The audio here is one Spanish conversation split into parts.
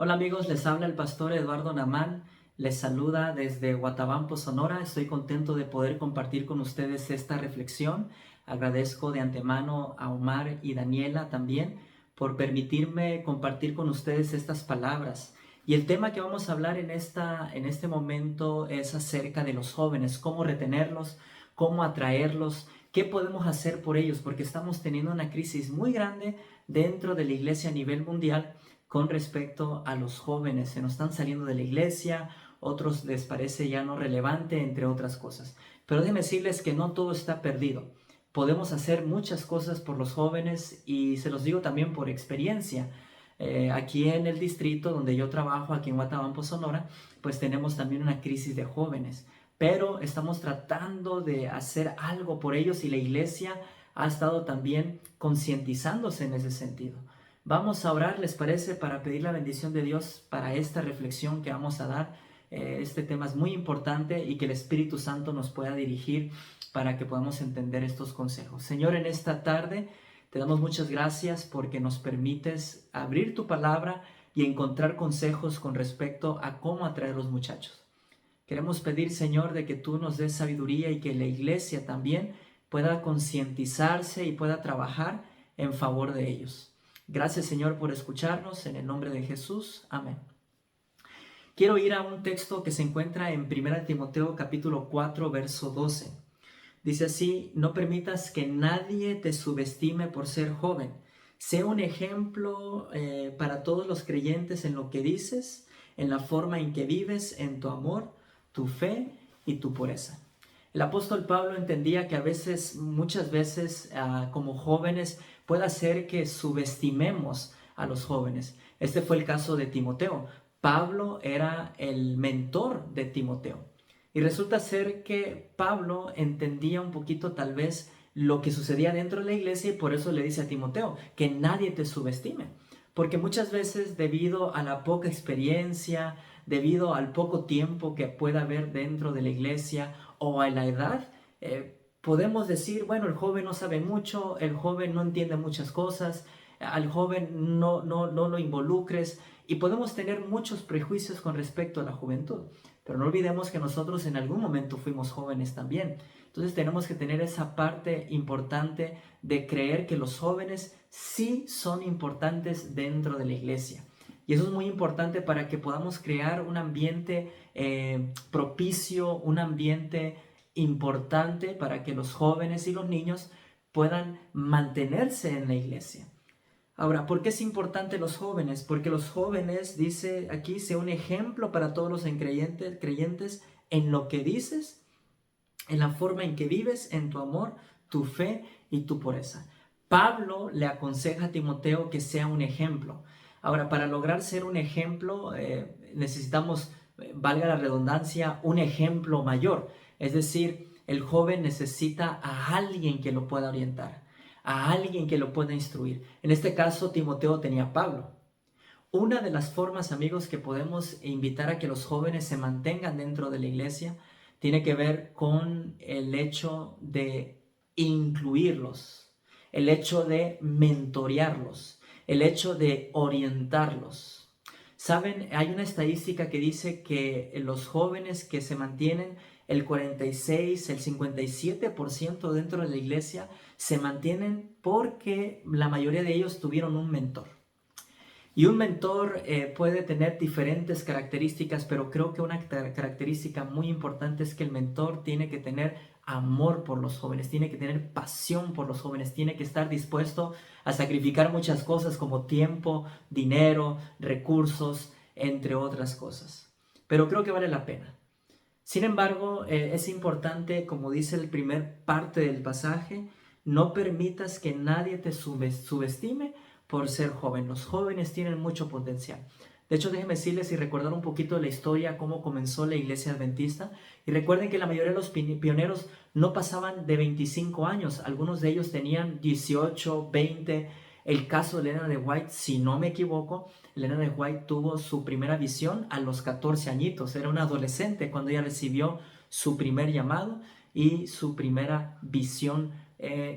Hola amigos, les habla el pastor Eduardo Namán, les saluda desde Guatabampo, Sonora. Estoy contento de poder compartir con ustedes esta reflexión. Agradezco de antemano a Omar y Daniela también por permitirme compartir con ustedes estas palabras. Y el tema que vamos a hablar en este momento es acerca de los jóvenes, cómo retenerlos, cómo atraerlos, qué podemos hacer por ellos, porque estamos teniendo una crisis muy grande dentro de la iglesia a nivel mundial con respecto a los jóvenes. Se nos están saliendo de la iglesia, otros les parece ya no relevante, entre otras cosas. Pero déjenme decirles que no todo está perdido. Podemos hacer muchas cosas por los jóvenes y se los digo también por experiencia. Aquí en el distrito donde yo trabajo, aquí en Guatabampo, Sonora, pues tenemos también una crisis de jóvenes. Pero estamos tratando de hacer algo por ellos y la iglesia ha estado también concientizándose en ese sentido. Vamos a orar, ¿les parece? Para pedir la bendición de Dios para esta reflexión que vamos a dar. Este tema es muy importante y que el Espíritu Santo nos pueda dirigir para que podamos entender estos consejos. Señor, en esta tarde te damos muchas gracias porque nos permites abrir tu palabra y encontrar consejos con respecto a cómo atraer a los muchachos. Queremos pedir, Señor, de que tú nos des sabiduría y que la iglesia también pueda concientizarse y pueda trabajar en favor de ellos. Gracias, Señor, por escucharnos. En el nombre de Jesús. Amén. Quiero ir a un texto que se encuentra en 1 Timoteo capítulo 4, verso 12. Dice así: no permitas que nadie te subestime por ser joven. Sé un ejemplo para todos los creyentes en lo que dices, en la forma en que vives, en tu amor, tu fe y tu pureza. El apóstol Pablo entendía que muchas veces, como jóvenes, puede hacer que subestimemos a los jóvenes. Este fue el caso de Timoteo. Pablo era el mentor de Timoteo. Y resulta ser que Pablo entendía un poquito tal vez lo que sucedía dentro de la iglesia y por eso le dice a Timoteo que nadie te subestime. Porque muchas veces, debido a la poca experiencia, debido al poco tiempo que pueda haber dentro de la iglesia o a la edad, podemos decir, bueno, el joven no sabe mucho, el joven no entiende muchas cosas, al joven no lo involucres, y podemos tener muchos prejuicios con respecto a la juventud. Pero no olvidemos que nosotros en algún momento fuimos jóvenes también. Entonces tenemos que tener esa parte importante de creer que los jóvenes sí son importantes dentro de la iglesia. Y eso es muy importante para que podamos crear un ambiente propicio, un ambiente importante para que los jóvenes y los niños puedan mantenerse en la iglesia. Ahora, ¿por qué es importante los jóvenes? Porque los jóvenes, dice aquí, sea un ejemplo para todos los creyentes en lo que dices, en la forma en que vives, en tu amor, tu fe y tu pureza. Pablo le aconseja a Timoteo que sea un ejemplo. Ahora, para lograr ser un ejemplo, necesitamos, valga la redundancia, un ejemplo mayor. Es decir, el joven necesita a alguien que lo pueda orientar, a alguien que lo pueda instruir. En este caso, Timoteo tenía a Pablo. Una de las formas, amigos, que podemos invitar a que los jóvenes se mantengan dentro de la iglesia tiene que ver con el hecho de incluirlos, el hecho de mentorearlos, el hecho de orientarlos. Saben, hay una estadística que dice que los jóvenes que se mantienen, el 46, el 57% dentro de la iglesia, se mantienen porque la mayoría de ellos tuvieron un mentor. Y un mentor puede tener diferentes características, pero creo que una característica muy importante es que el mentor tiene que tener amor por los jóvenes, tiene que tener pasión por los jóvenes, tiene que estar dispuesto a sacrificar muchas cosas como tiempo, dinero, recursos, entre otras cosas. Pero creo que vale la pena. Sin embargo, es importante, como dice el primer parte del pasaje, no permitas que nadie te subestime por ser joven. Los jóvenes tienen mucho potencial. De hecho, déjenme decirles y recordar un poquito de la historia, cómo comenzó la iglesia adventista. Y recuerden que la mayoría de los pioneros no pasaban de 25 años. Algunos de ellos tenían 18, 20. El caso de Elena de White, si no me equivoco, Elena de White tuvo su primera visión a los 14 añitos. Era una adolescente cuando ella recibió su primer llamado y su primera visión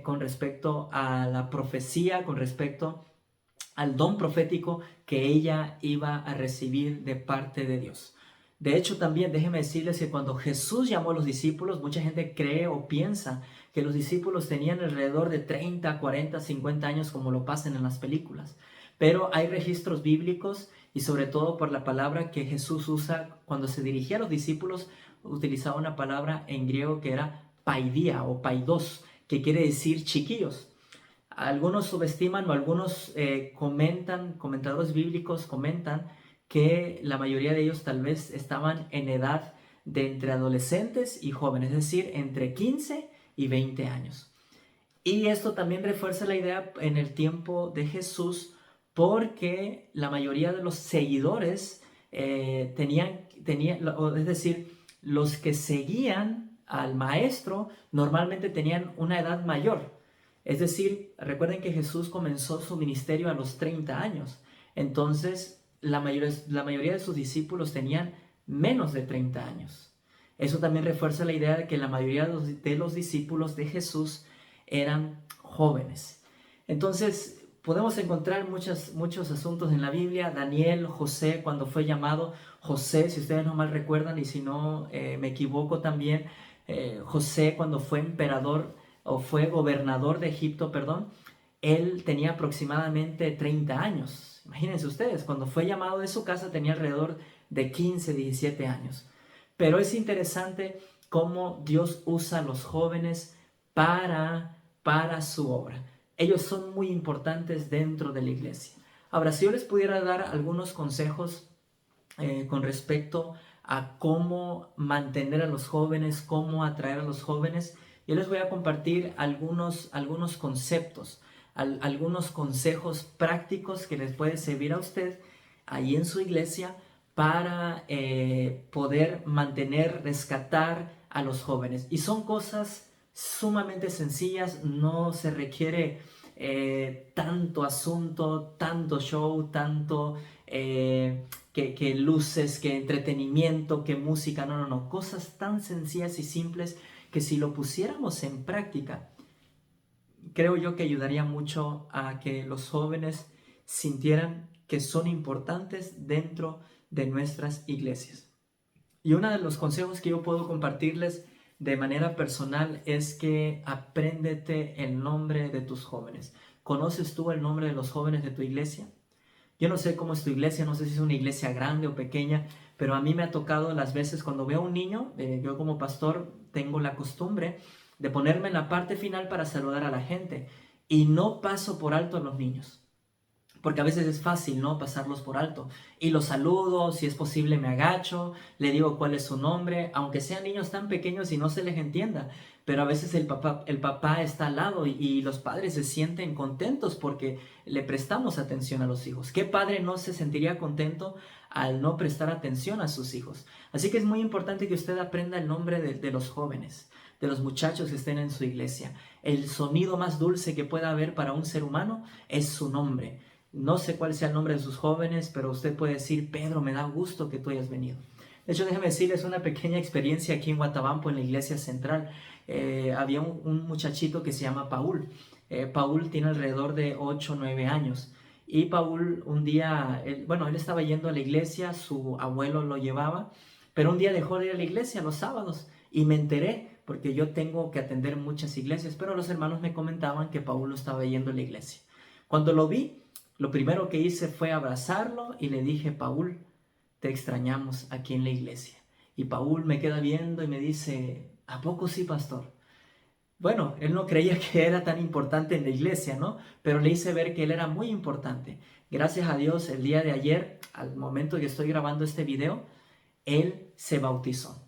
con respecto a la profecía, con respecto al don profético que ella iba a recibir de parte de Dios. De hecho, también déjenme decirles que cuando Jesús llamó a los discípulos, mucha gente cree o piensa que los discípulos tenían alrededor de 30, 40, 50 años como lo pasan en las películas. Pero hay registros bíblicos y sobre todo por la palabra que Jesús usa cuando se dirigía a los discípulos, utilizaba una palabra en griego que era paidia o paidos, que quiere decir chiquillos. Algunos subestiman o algunos comentadores bíblicos comentan que la mayoría de ellos tal vez estaban en edad de entre adolescentes y jóvenes, es decir, entre 15 y 20 años. Y esto también refuerza la idea en el tiempo de Jesús, porque la mayoría de los seguidores es decir, los que seguían al maestro normalmente tenían una edad mayor. Es decir, recuerden que Jesús comenzó su ministerio a los 30 años. Entonces, la mayoría de sus discípulos tenían menos de 30 años. Eso también refuerza la idea de que la mayoría de los discípulos de Jesús eran jóvenes. Entonces, podemos encontrar muchos asuntos en la Biblia. Daniel, José, cuando fue llamado, José, si ustedes no mal recuerdan, y si no me equivoco también, José cuando fue emperador, o fue gobernador de Egipto, perdón, él tenía aproximadamente 30 años. Imagínense ustedes, cuando fue llamado de su casa tenía alrededor de 15, 17 años. Pero es interesante cómo Dios usa a los jóvenes para su obra. Ellos son muy importantes dentro de la iglesia. Ahora, si yo les pudiera dar algunos consejos con respecto a cómo mantener a los jóvenes, cómo atraer a los jóvenes, yo les voy a compartir algunos conceptos, algunos consejos prácticos que les puede servir a usted ahí en su iglesia para poder mantener, rescatar a los jóvenes. Y son cosas sumamente sencillas, no se requiere tanto asunto, tanto show, tanto que luces, que entretenimiento, que música, no, cosas tan sencillas y simples que si lo pusiéramos en práctica, creo yo que ayudaría mucho a que los jóvenes sintieran que son importantes dentro de nuestras iglesias. Y uno de los consejos que yo puedo compartirles de manera personal es que apréndete el nombre de tus jóvenes. ¿Conoces tú el nombre de los jóvenes de tu iglesia? Yo no sé cómo es tu iglesia, no sé si es una iglesia grande o pequeña, pero a mí me ha tocado las veces cuando veo a un niño, yo como pastor tengo la costumbre de ponerme en la parte final para saludar a la gente y no paso por alto a los niños. Porque a veces es fácil, ¿no? Pasarlos por alto. Y los saludo, si es posible me agacho, le digo cuál es su nombre, aunque sean niños tan pequeños y no se les entienda. Pero a veces el papá está al lado y los padres se sienten contentos porque le prestamos atención a los hijos. ¿Qué padre no se sentiría contento al no prestar atención a sus hijos? Así que es muy importante que usted aprenda el nombre de los jóvenes, de los muchachos que estén en su iglesia. El sonido más dulce que pueda haber para un ser humano es su nombre. No sé cuál sea el nombre de sus jóvenes, pero usted puede decir: Pedro, me da gusto que tú hayas venido. De hecho, déjeme decirles una pequeña experiencia aquí en Guatabampo, en la iglesia central. Había un muchachito que se llama Paul. Paul tiene alrededor de 8 o 9 años. Y Paul un día, él estaba yendo a la iglesia, su abuelo lo llevaba, pero un día dejó de ir a la iglesia los sábados. Y me enteré, porque yo tengo que atender muchas iglesias, pero los hermanos me comentaban que Paul no estaba yendo a la iglesia. Cuando lo vi, lo primero que hice fue abrazarlo y le dije: Paul, te extrañamos aquí en la iglesia. Y Paul me queda viendo y me dice: ¿a poco sí, pastor? Bueno, él no creía que era tan importante en la iglesia, ¿no? Pero le hice ver que él era muy importante. Gracias a Dios, el día de ayer, al momento que estoy grabando este video, él se bautizó.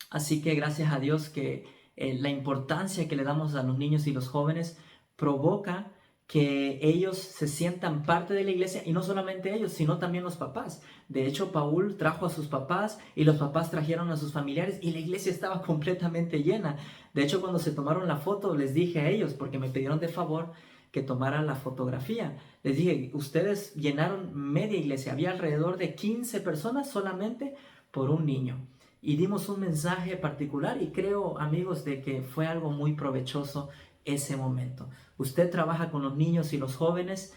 Así que gracias a Dios que la importancia que le damos a los niños y los jóvenes provoca que ellos se sientan parte de la iglesia, y no solamente ellos, sino también los papás. De hecho, Paul trajo a sus papás y los papás trajeron a sus familiares y la iglesia estaba completamente llena. De hecho, cuando se tomaron la foto, les dije a ellos, porque me pidieron de favor que tomaran la fotografía. Les dije: ustedes llenaron media iglesia, había alrededor de 15 personas solamente por un niño. Y dimos un mensaje particular y creo, amigos, de que fue algo muy provechoso ese momento. Usted trabaja con los niños y los jóvenes,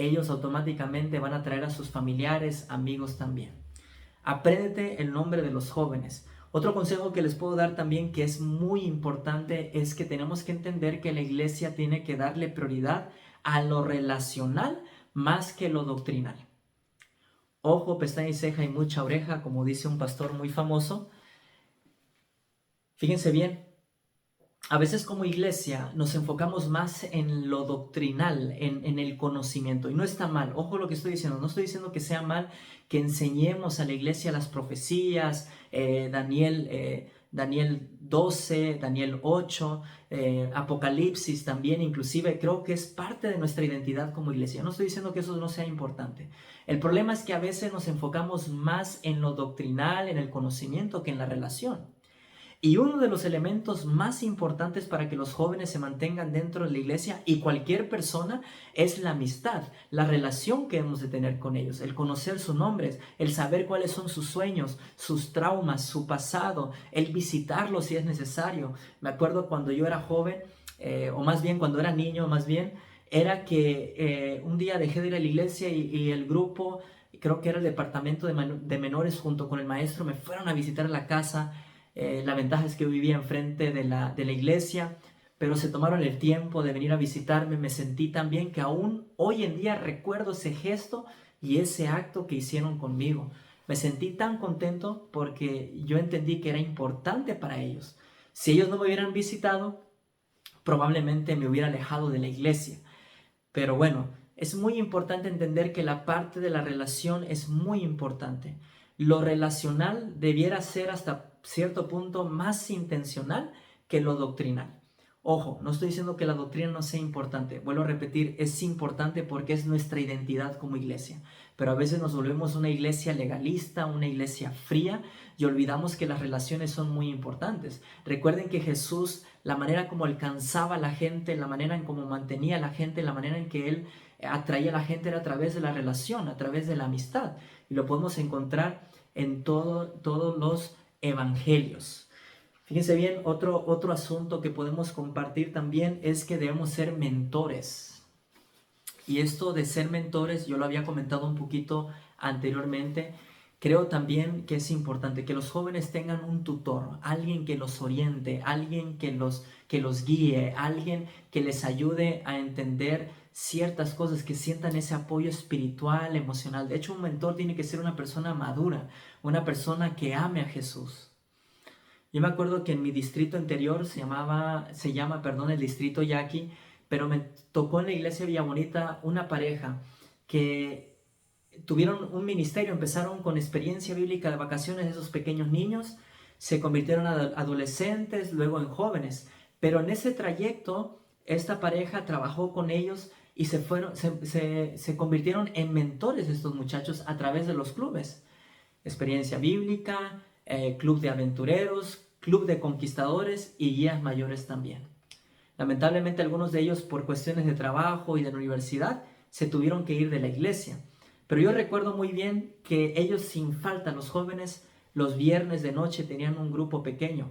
ellos automáticamente van a traer a sus familiares, amigos también. Apréndete el nombre de los jóvenes. Otro consejo que les puedo dar también, que es muy importante, es que tenemos que entender que la iglesia tiene que darle prioridad a lo relacional más que lo doctrinal. Ojo, pestaña y ceja y mucha oreja, como dice un pastor muy famoso. Fíjense bien, a veces como iglesia nos enfocamos más en lo doctrinal, en el conocimiento, y no está mal. Ojo lo que estoy diciendo, no estoy diciendo que sea mal que enseñemos a la iglesia las profecías, Daniel 12, Daniel 8, Apocalipsis también, inclusive creo que es parte de nuestra identidad como iglesia. No estoy diciendo que eso no sea importante. El problema es que a veces nos enfocamos más en lo doctrinal, en el conocimiento, que en la relación. Y uno de los elementos más importantes para que los jóvenes se mantengan dentro de la iglesia y cualquier persona es la amistad, la relación que hemos de tener con ellos, el conocer sus nombres, el saber cuáles son sus sueños, sus traumas, su pasado, el visitarlos si es necesario. Me acuerdo cuando yo era joven, o más bien cuando era niño, más bien, era que un día dejé de ir a la iglesia y el grupo, creo que era el departamento de menores junto con el maestro, me fueron a visitar a la casa. La ventaja es que yo vivía enfrente de la iglesia, pero se tomaron el tiempo de venir a visitarme. Me sentí tan bien que aún hoy en día recuerdo ese gesto y ese acto que hicieron conmigo. Me sentí tan contento porque yo entendí que era importante para ellos. Si ellos no me hubieran visitado, probablemente me hubiera alejado de la iglesia. Pero bueno, es muy importante entender que la parte de la relación es muy importante. Lo relacional debiera ser hasta cierto punto más intencional que lo doctrinal. Ojo, no estoy diciendo que la doctrina no sea importante. Vuelvo a repetir, es importante porque es nuestra identidad como iglesia. Pero a veces nos volvemos una iglesia legalista, una iglesia fría y olvidamos que las relaciones son muy importantes. Recuerden que Jesús, la manera como alcanzaba a la gente, la manera en cómo mantenía a la gente, la manera en que Él atraía a la gente era a través de la relación, a través de la amistad. Y lo podemos encontrar en todos los evangelios. Fíjense bien, otro asunto que podemos compartir también es que debemos ser mentores. Y esto de ser mentores, yo lo había comentado un poquito anteriormente, creo también que es importante que los jóvenes tengan un tutor, alguien que los oriente, alguien que los guíe, alguien que les ayude a entender ciertas cosas, que sientan ese apoyo espiritual, emocional. De hecho, un mentor tiene que ser una persona madura, una persona que ame a Jesús. Yo me acuerdo que en mi distrito anterior se llama, el distrito Yaqui, pero me tocó en la iglesia de Villabonita una pareja que tuvieron un ministerio, empezaron con experiencia bíblica de vacaciones de esos pequeños niños, se convirtieron en adolescentes, luego en jóvenes, pero en ese trayecto esta pareja trabajó con ellos y se convirtieron en mentores de estos muchachos a través de los clubes. Experiencia bíblica, club de aventureros, club de conquistadores y guías mayores también. Lamentablemente algunos de ellos por cuestiones de trabajo y de la universidad se tuvieron que ir de la iglesia. Pero yo recuerdo muy bien que ellos sin falta, los jóvenes, los viernes de noche tenían un grupo pequeño.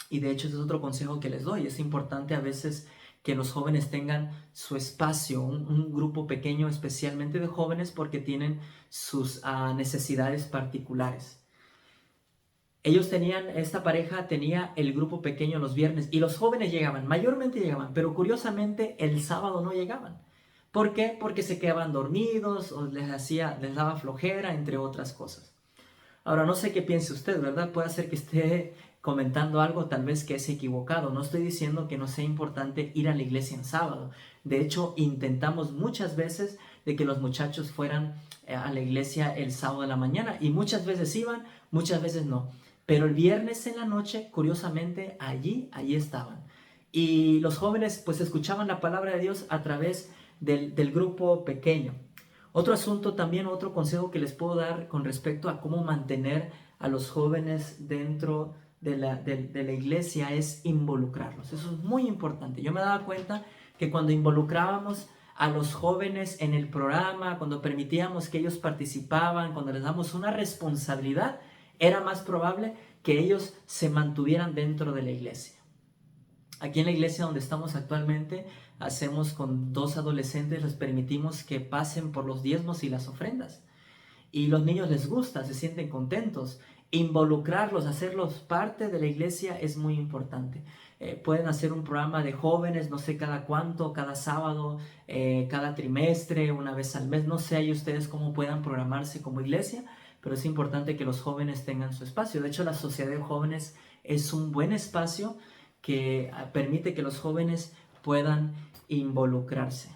Y de hecho ese es otro consejo que les doy. Es importante a veces que los jóvenes tengan su espacio, un grupo pequeño especialmente de jóvenes porque tienen sus necesidades particulares. Esta pareja tenía el grupo pequeño los viernes y los jóvenes llegaban, mayormente llegaban, pero curiosamente el sábado no llegaban. ¿Por qué? Porque se quedaban dormidos o les daba flojera, entre otras cosas. Ahora, no sé qué piense usted, ¿verdad? Puede ser que esté comentando algo tal vez que es equivocado. No estoy diciendo que no sea importante ir a la iglesia en sábado. De hecho, intentamos muchas veces de que los muchachos fueran a la iglesia el sábado de la mañana y muchas veces iban, muchas veces no. Pero el viernes en la noche, curiosamente, allí estaban. Y los jóvenes pues escuchaban la palabra de Dios a través del grupo pequeño. Otro asunto también, otro consejo que les puedo dar con respecto a cómo mantener a los jóvenes dentro de la iglesia es involucrarlos. Eso es muy importante. Yo me daba cuenta que cuando involucrábamos a los jóvenes en el programa, cuando permitíamos que ellos participaban, cuando les damos una responsabilidad, era más probable que ellos se mantuvieran dentro de la iglesia. Aquí en la iglesia donde estamos actualmente hacemos con 2 adolescentes, les permitimos que pasen por los diezmos y las ofrendas. Y los niños les gusta, se sienten contentos. Involucrarlos, hacerlos parte de la iglesia es muy importante. Pueden hacer un programa de jóvenes, no sé cada cuánto, cada sábado, cada trimestre, una vez al mes. No sé ahí ustedes cómo puedan programarse como iglesia, pero es importante que los jóvenes tengan su espacio. De hecho, la sociedad de jóvenes es un buen espacio que permite que los jóvenes puedan involucrarse.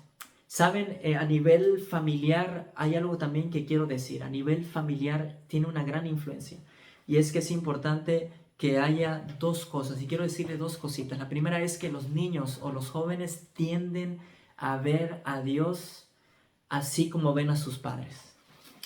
Saben, a nivel familiar hay algo también que quiero decir. A nivel familiar tiene una gran influencia. Y es que es importante que haya 2 cosas. Y quiero decirle 2 cositas. La primera es que los niños o los jóvenes tienden a ver a Dios así como ven a sus padres.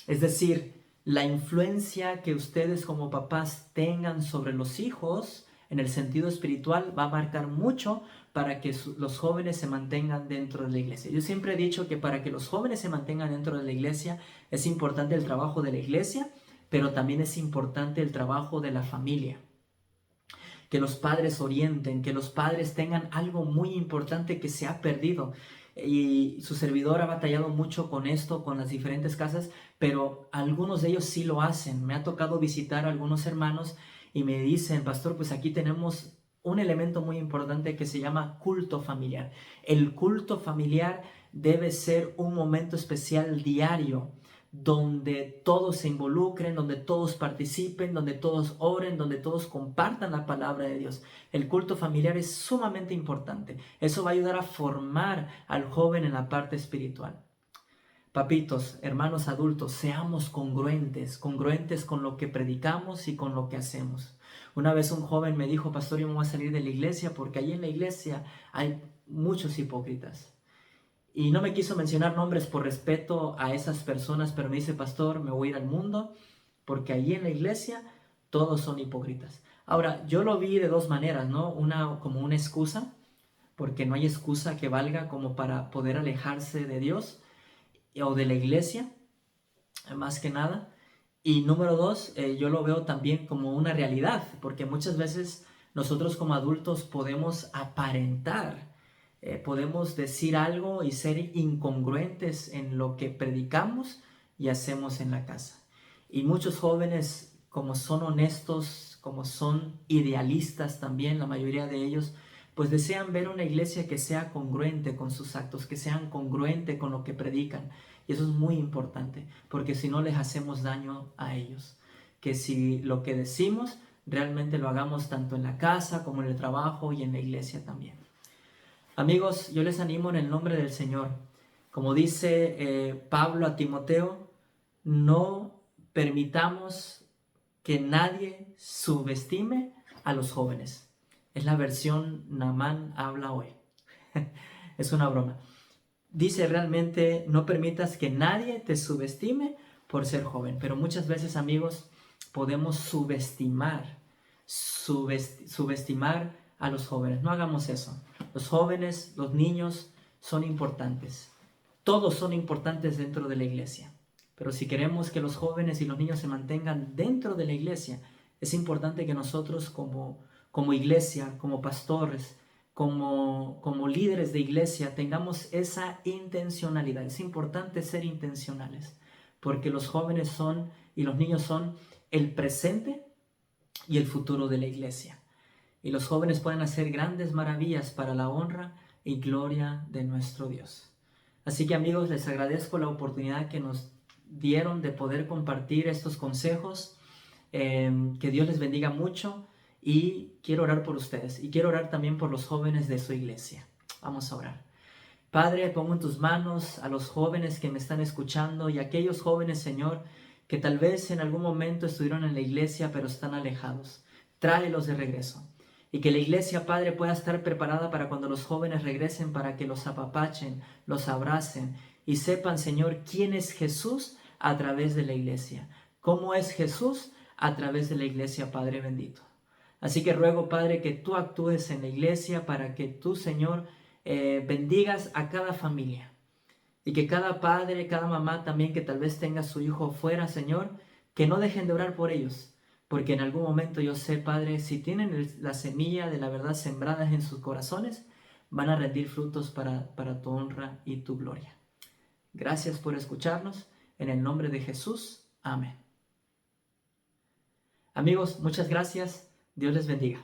Es decir, la influencia que ustedes como papás tengan sobre los hijos en el sentido espiritual va a marcar mucho para que los jóvenes se mantengan dentro de la iglesia. Yo siempre he dicho que para que los jóvenes se mantengan dentro de la iglesia es importante el trabajo de la iglesia, pero también es importante el trabajo de la familia. Que los padres orienten, que los padres tengan algo muy importante que se ha perdido. Y su servidor ha batallado mucho con esto, con las diferentes casas, pero algunos de ellos sí lo hacen. Me ha tocado visitar a algunos hermanos y me dicen, pastor, pues aquí tenemos un elemento muy importante que se llama culto familiar. El culto familiar debe ser un momento especial diario, donde todos se involucren, donde todos participen, donde todos oren, donde todos compartan la palabra de Dios. El culto familiar es sumamente importante. Eso va a ayudar a formar al joven en la parte espiritual. Papitos, hermanos adultos, seamos congruentes con lo que predicamos y con lo que hacemos. Una vez un joven me dijo, pastor, yo me voy a salir de la iglesia porque allí en la iglesia hay muchos hipócritas. Y no me quiso mencionar nombres por respeto a esas personas, pero me dice, pastor, me voy a ir al mundo porque allí en la iglesia todos son hipócritas. Ahora, yo lo vi de 2 maneras, ¿no? Una como una excusa, porque no hay excusa que valga como para poder alejarse de Dios o de la iglesia, más que nada. Y número 2, yo lo veo también como una realidad, porque muchas veces nosotros como adultos podemos aparentar, podemos decir algo y ser incongruentes en lo que predicamos y hacemos en la casa. Y muchos jóvenes, como son honestos, como son idealistas también, la mayoría de ellos, pues desean ver una iglesia que sea congruente con sus actos, que sean congruente con lo que predican. Y eso es muy importante, porque si no les hacemos daño a ellos. Que si lo que decimos realmente lo hagamos tanto en la casa como en el trabajo y en la iglesia también. Amigos, yo les animo en el nombre del Señor. Como dice Pablo a Timoteo, no permitamos que nadie subestime a los jóvenes. Es la versión Naamán habla hoy. Es una broma. Dice realmente, no permitas que nadie te subestime por ser joven. Pero muchas veces, amigos, podemos subestimar a los jóvenes. No hagamos eso. Los jóvenes, los niños son importantes. Todos son importantes dentro de la iglesia. Pero si queremos que los jóvenes y los niños se mantengan dentro de la iglesia, es importante que nosotros como iglesia, como pastores, como líderes de iglesia, tengamos esa intencionalidad. Es importante ser intencionales, porque los jóvenes son y los niños son el presente y el futuro de la iglesia. Y los jóvenes pueden hacer grandes maravillas para la honra y gloria de nuestro Dios. Así que, amigos, les agradezco la oportunidad que nos dieron de poder compartir estos consejos. Que Dios les bendiga mucho. Y quiero orar por ustedes y quiero orar también por los jóvenes de su iglesia. Vamos a orar. Padre, pongo en tus manos a los jóvenes que me están escuchando y a aquellos jóvenes, Señor, que tal vez en algún momento estuvieron en la iglesia pero están alejados. Tráelos de regreso. Y que la iglesia, Padre, pueda estar preparada para cuando los jóvenes regresen, para que los apapachen, los abracen y sepan, Señor, quién es Jesús a través de la iglesia. ¿Cómo es Jesús a través de la iglesia, Padre bendito? Así que ruego, Padre, que tú actúes en la iglesia para que tú, Señor, bendigas a cada familia. Y que cada padre, cada mamá también que tal vez tenga a su hijo fuera, Señor, que no dejen de orar por ellos. Porque en algún momento yo sé, Padre, si tienen la semilla de la verdad sembrada en sus corazones, van a rendir frutos para tu honra y tu gloria. Gracias por escucharnos. En el nombre de Jesús. Amén. Amigos, muchas gracias. Dios les bendiga.